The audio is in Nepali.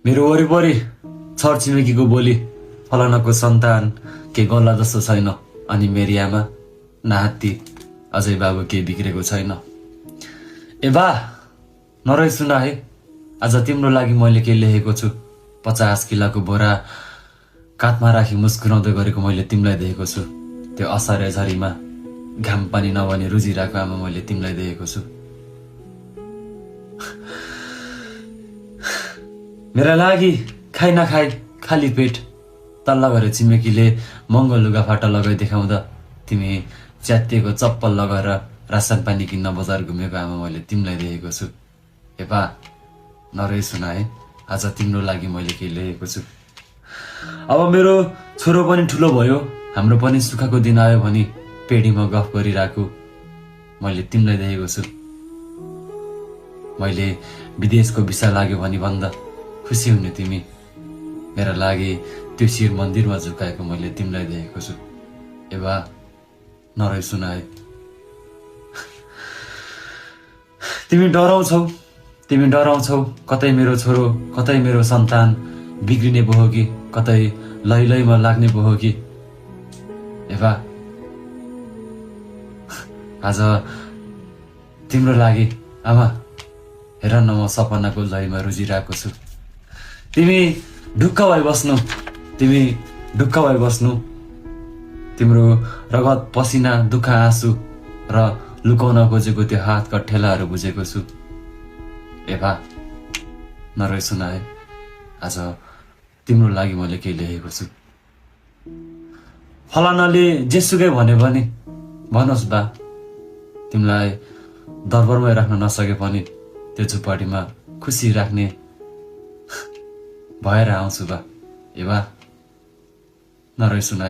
मेरो वरिपरि छरछिमेकीको बोली फलानाको सन्तान के गल्ला जस्तो छैन, अनि मेरी आमा नाति अजय बाबु केही बिग्रेको छैन। ए बा नरहे सुना है, आज तिम्रो लागि मैले के लेखेको छु। 50 किलोको बोरा काँधमा राखी मुस्कुराउँदै गरेको मैले तिमीलाई देखेको छु। त्यो असारे झरीमा घाम पानी नभनी रुजिरहेको आमा मैले तिमीलाई देखेको छु। मेरा लागि खाइ नखाइ खाली पेट तल्ला घरे छिमेकीले महँगो लुगाफाटा लगाइ देखाउँदा तिमी च्यातिएको चप्पल लगाएर रासन पानी किन्न बजार घुमेको आमा मैले तिमीलाई देखेको छु। हेपा नरहे सुना है, आज तिम्रो लागि मैले के लेखेको छु। अब मेरो छोरो पनि ठुलो भयो, हाम्रो पनि सुखको दिन आयो भने पेडीमा गफ गरिरहेको मैले तिमीलाई देखेको छु। मैले विदेशको भिसा लाग्यो भने भन्दा खुसी हुने तिमी मेरा लागि त्यो शिर मन्दिरमा झुकाएको मैले तिमीलाई देखेको छु। ए बा नरहे सुना है, तिमी डराउँछौ कतै मेरो छोरो कतै मेरो सन्तान बिग्रिने भयो कि कतै लैलैमा लाग्ने भयो कि। ए बा आज तिम्रो लागि आमा हेर न, म सपनाको लयमा रुजिरहेको छु। तिमी ढुक्क भइ बस्नु, तिम्रो रगत पसिना दुःख आँसु र लुकाउन खोजेको त्यो हातका ठेलाहरू बुझेको छु। ए भा नरहे सुना है, आज तिम्रो लागि मैले केही लेखेको छु। फलानाले जेसुकै भन्यो भने भनोस् बा, तिमीलाई दरबारमै राख्न नसके पनि त्यो झुपडीमा खुसी राख्ने भएर आउँछु बा। ए बा नरहे सुना।